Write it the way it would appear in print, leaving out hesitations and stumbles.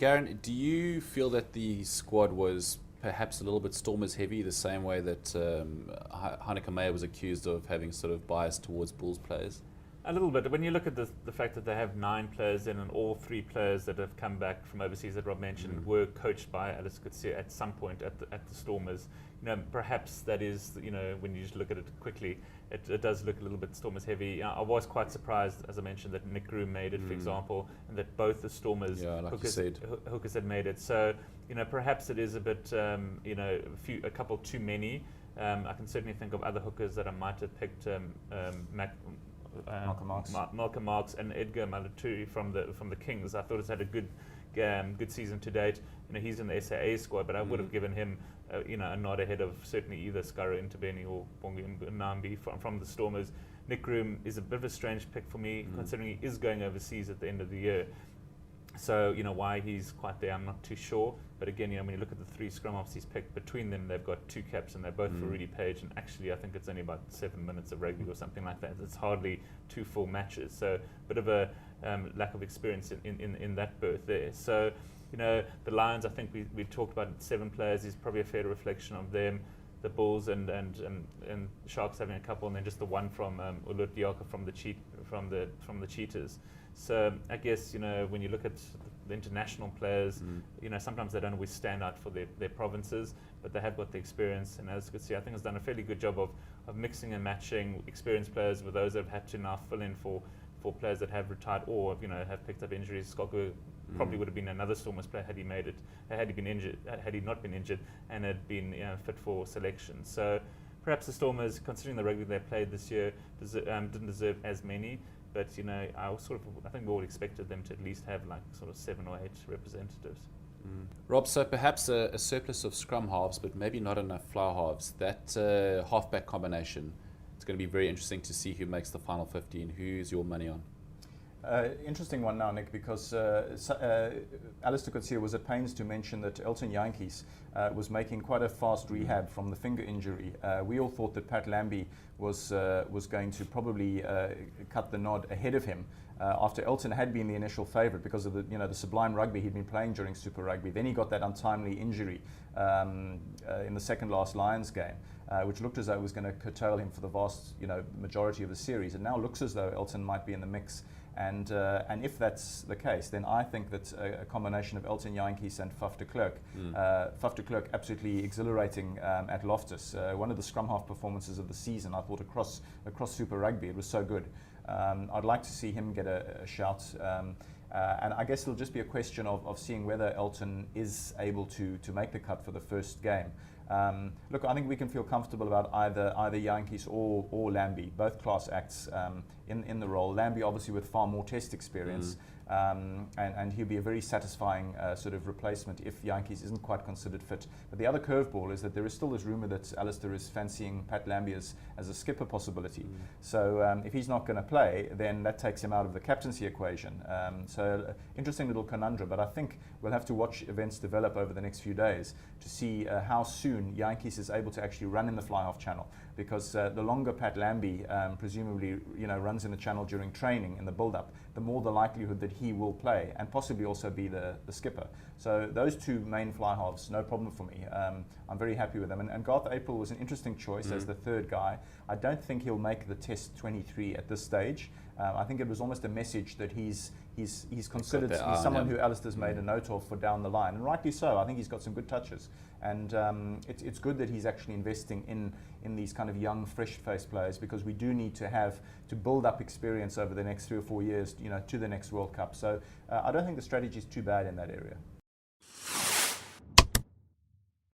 Garen, do you feel that the squad was perhaps a little bit Stormers heavy, the same way that Heineke Meyer was accused of having sort of bias towards Bulls players? A little bit. When you look at the fact that they have 9 players in, and all 3 players that have come back from overseas that Rob mentioned were coached by Alice Coetzee at some point at the Stormers. Perhaps that is, when you just look at it quickly, it does look a little bit Stormers heavy. I was quite surprised, as I mentioned, that Nick Groom made it, for example, and that both the Stormers hookers had made it. So, perhaps it is a bit, a couple too many. I can certainly think of other hookers that I might have picked. Malcolm Marx and Edgar Malaturi from the Kings. I thought he's had a good season to date. He's in the SAA squad, but I would have given him a nod ahead of certainly either Skara Intabeni or Bongi Nambi from the Stormers. Nick Groom is a bit of a strange pick for me, considering he is going overseas at the end of the year. So, why he's quite there, I'm not too sure. But again, when you look at the 3 scrum halves he's picked, between them they've got 2 caps, and they're both for Rudy Page. And actually, I think it's only about 7 minutes of rugby or something like that. It's hardly 2 full matches. So, a bit of a lack of experience in that berth there. So, the Lions, I think we talked about 7 players is probably a fair reflection of them. The Bulls and Sharks having a couple, and then just the one from Ulut Diaka from the Cheetahs. So I guess when you look at the international players, sometimes they don't always stand out for their provinces, but they have got the experience. And as you can see, I think has done a fairly good job of mixing and matching experienced players with those that have had to now fill in for players that have retired or have picked up injuries. Skoko probably would have been another Stormers player had he made it, had he not been injured and had been fit for selection. So perhaps the Stormers, considering the rugby they played this year, didn't deserve as many. But I think we all expected them to at least have like sort of 7 or 8 representatives. Rob, so perhaps a surplus of scrum halves, but maybe not enough fly halves. That halfback combination, it's going to be very interesting to see who makes the final 15. Who's your money on? Interesting one now, Nick, because Alistair Coetzee was at pains to mention that Elton Jantjies was making quite a fast rehab from the finger injury. We all thought that Pat Lambie was going to probably cut the nod ahead of him after Elton had been the initial favourite because of the sublime rugby he'd been playing during Super Rugby. Then he got that untimely injury in the second last Lions game, which looked as though it was going to curtail him for the vast majority of the series. It now looks as though Elton might be in the mix. And if that's the case, then I think that a combination of Elton Jantjies and Faf de Klerk, Faf de Klerk absolutely exhilarating at Loftus. One of the scrum half performances of the season, I thought, across Super Rugby. It was so good. I'd like to see him get a shout. And I guess it'll just be a question of seeing whether Elton is able to make the cut for the first game. Look, I think we can feel comfortable about either Jantjies or Lambie, both class acts in the role. Lambie obviously with far more test experience, and he'll be a very satisfying sort of replacement if Jantjies isn't quite considered fit. But the other curveball is that there is still this rumour that Alistair is fancying Pat Lambie as a skipper possibility. So if he's not going to play, then that takes him out of the captaincy equation. So interesting little conundrum, but I think we'll have to watch events develop over the next few days to see how soon Jantjies is able to actually run in the fly-half channel, because the longer Pat Lambie presumably runs in the channel during training in the build-up, the more the likelihood that he will play and possibly also be the skipper. So those 2 main fly-halves, no problem for me. I'm very happy with them. And Garth April was an interesting choice as the 3rd guy. I don't think he'll make the Test 23 at this stage. I think it was almost a message that he's considered, he's someone who Alistair's made a note of for down the line, and rightly so. I think he's got some good touches, and it's good that he's actually investing in these kind of young, fresh-faced players, because we do need to build up experience over the next 3 or 4 years, to the next World Cup. So I don't think the strategy is too bad in that area.